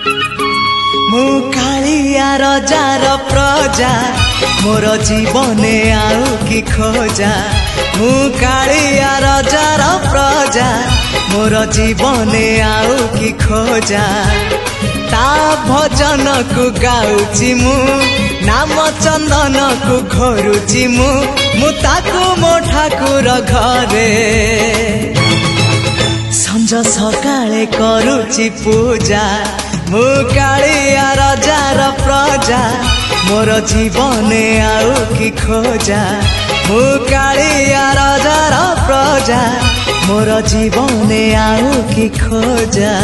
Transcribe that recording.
मु कालिया रजार प्रजा मोर जीवने आउ कि खोजा मु कालिया रजार प्रजा मोर जीवने आउ कि खोजा ता भजन को गाउची मु नाम चंदन को घरुची मु ताकू मो ठाकुर घरे संज सकाळे करूची पूजा मु कालिया रजार प्रजा मोर जीवने आउ कि खोजा मु कालिया रजार प्रजा मोर जीवने आउ कि खोजा।